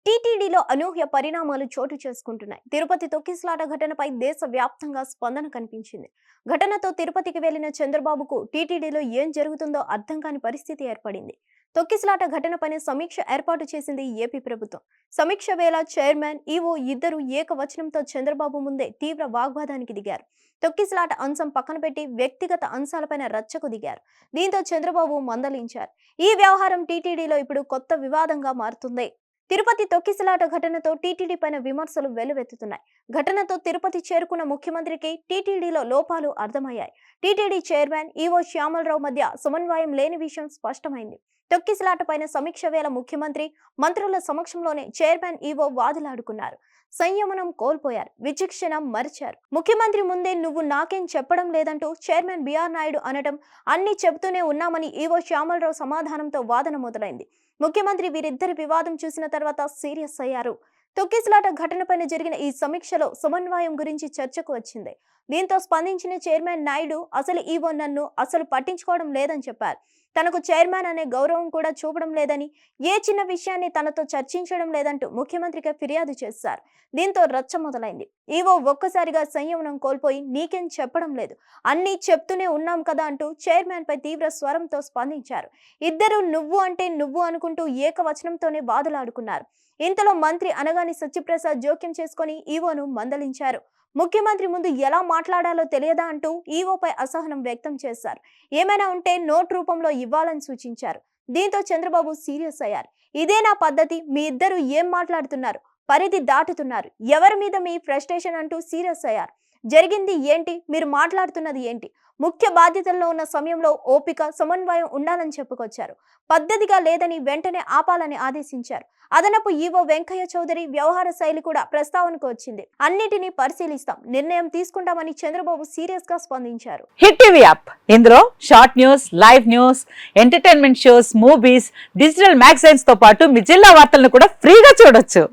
టీటీడీలో అనూహ్య పరిణామాలు చోటు చేసుకుంటున్నాయి. తిరుపతి తొక్కిసలాట ఘటనపై దేశవ్యాప్తంగా స్పందన కనిపించింది. ఘటనతో తిరుపతికి వెళ్లిన చంద్రబాబుకు టీటీడీలో ఏం జరుగుతుందో అర్థం కాని పరిస్థితి ఏర్పడింది. తొక్కిసలాట ఘటనపైన సమీక్ష ఏర్పాటు చేసింది ఏపీ ప్రభుత్వం. సమీక్ష వేళ చైర్మన్, ఈవో ఇద్దరు ఏకవచనంతో చంద్రబాబు ముందే తీవ్ర వాగ్వాదానికి దిగారు. తొక్కిసలాట అంశం పక్కన పెట్టి వ్యక్తిగత అంశాలపైన రచ్చకు దిగారు. దీంతో చంద్రబాబు మందలించారు. ఈ వ్యవహారం టీటీడీలో ఇప్పుడు కొత్త వివాదంగా మారుతుంది. తిరుపతి తొక్కిసలాట ఘటనతో టీటీడీ పైన విమర్శలు వెల్లువెత్తుతున్నాయి. ఘటనతో తిరుపతి చేరుకున్న ముఖ్యమంత్రికి టీటీడీలో లోపాలు అర్థమయ్యాయి. టీటీడీ చైర్మన్, ఈవో శ్యామలరావు మధ్య సమన్వయం లేని విషయం స్పష్టమైంది. తొక్కిసలాట పైన సమీక్ష వేళ ముఖ్యమంత్రి, మంత్రుల సమక్షంలోనే చైర్మన్, ఈవో వాదులాడుకున్నారు. సంయమనం కోల్పోయారు, విచక్షణ మరిచారు. ముఖ్యమంత్రి ముందే నువ్వు నాకేం చెప్పడం లేదంటూ చైర్మన్ బిఆర్ నాయుడు అనటం, అన్ని చెబుతూనే ఉన్నామని ఈవో శ్యామలరావు సమాధానంతో వాదన మొదలైంది. ముఖ్యమంత్రి వీరిద్దరి వివాదం చూసిన తర్వాత సీరియస్ అయ్యారు. తొక్కిసలాట ఘటనపైన జరిగిన ఈ సమీక్షలో సమన్వయం గురించి చర్చకు వచ్చింది. దీంతో స్పందించిన చైర్మన్ నాయుడు, అసలు ఈవో నన్ను అసలు పట్టించుకోవడం లేదని చెప్పారు. తనకు చైర్మన్ అనే గౌరవం కూడా చూపడం లేదని, ఏ చిన్న విషయాన్ని తనతో చర్చించడం లేదంటూ ముఖ్యమంత్రికి ఫిర్యాదు చేశారు. దీంతో రచ్చ మొదలైంది. ఈవో ఒక్కసారిగా సంయమనం కోల్పోయి, నీకేం చెప్పడం లేదు, అన్నీ చెప్తూనే ఉన్నాం కదా అంటూ చైర్మన్ పై తీవ్ర స్వరంతో స్పందించారు. ఇద్దరు నువ్వు అంటే నువ్వు అనుకుంటూ ఏకవచనంతోనే వాదులాడుకున్నారు. ఇంతలో మంత్రి అనగాని సత్యప్రసాద్ జోక్యం చేసుకుని ఈవోను మందలించారు. ముఖ్యమంత్రి ముందు ఎలా మాట్లాడాలో తెలియదా అంటూ ఈవోపై అసహనం వ్యక్తం చేశారు. ఏమైనా ఉంటే నోట్ రూపంలో ఇవ్వాలని సూచించారు. దీంతో చంద్రబాబు సీరియస్ అయ్యారు. ఇదే నా పద్ధతి, మీ ఇద్దరు ఏం మాట్లాడుతున్నారు, పరిధి దాటుతున్నారు, ఎవరి మీద మీ ఫ్రస్ట్రేషన్ అంటూ సీరియస్ అయ్యారు. జరిగింది ఏంటి, మీరు మాట్లాడుతున్నది ఏంటి, ముఖ్య బాధ్యతల్లో ఉన్న సమయంలో ఓపిక, సమన్వయం ఉండాలని చెప్పుకొచ్చారు. పద్ధతిగా లేదని వెంటనే ఆపాలని ఆదేశించారు. అదనపు ఈవో వెంకయ్య చౌదరి వ్యవహార శైలి కూడా ప్రస్తావనకు వచ్చింది. అన్నిటినీ పరిశీలిస్తాం, నిర్ణయం తీసుకుంటామని చంద్రబాబు సీరియస్ గా స్పందించారు. హిట్ టీవీ యాప్, ఇందులో short news, live news, entertainment shows, movies, digital magazines తో పాటు మీ జిల్లా వార్తలను కూడా ఫ్రీగా చూడొచ్చు.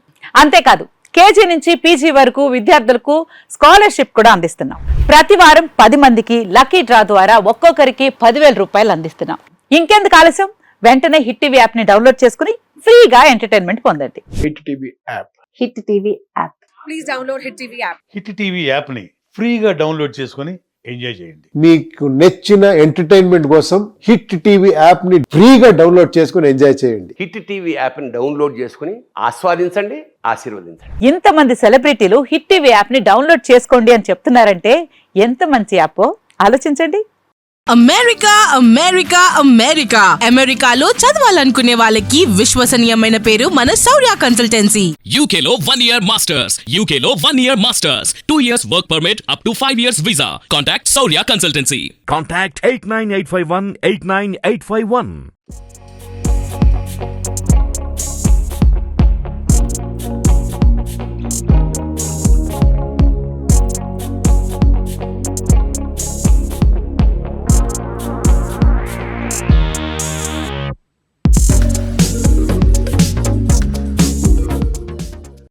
అంతేకాదు, కేజీ నుంచి పీజీ వరకు విద్యార్థులకు స్కాలర్షిప్ కూడా అందిస్తున్నాం. ప్రతి వారం 10 మందికి లక్కీ డ్రా ద్వారా ఒక్కొక్కరికి 10,000 రూపాయలు అందిస్తున్నాం. ఇంకెందుకు ఆలస్యం, వెంటనే హిట్ టీవీ యాప్ ని డౌన్లోడ్ చేసుకుని ఫ్రీగా ఎంటర్టైన్మెంట్ పొందండి. Hit TV app. Hit TV app. Please download hit TV app. Hit TV app ని ఫ్రీగా డౌన్లోడ్ చేసుకుని ఎంజాయ్ చేయండి. మీకు నచ్చిన ఎంటర్టైన్మెంట్ కోసం హిట్ టీవీ యాప్ ని ఫ్రీగా డౌన్లోడ్ చేసుకుని ఎంజాయ్ చేయండి. హిట్ టీవీ యాప్ ని డౌన్లోడ్ చేసుకుని ఆస్వాదించండి, ఆశీర్వదించండి. ఇంతమంది సెలబ్రిటీలు హిట్ టీవీ యాప్ ని డౌన్లోడ్ చేసుకోండి అని చెప్తున్నారంటే ఎంత మంచి యాప్ ఆలోచించండి. అమెరికా అమెరికా అమెరికా అమెరికాలో చదవాలనుకునే వాళ్ళకి విశ్వసనీయమైన పేరు మన శౌర్య కన్సల్టెన్సీ. UK లో 1 year masters. UK లో 1 year masters. 2 years work permit up to 5 years visa. Contact Saurya Consultancy. Contact 89851 89851.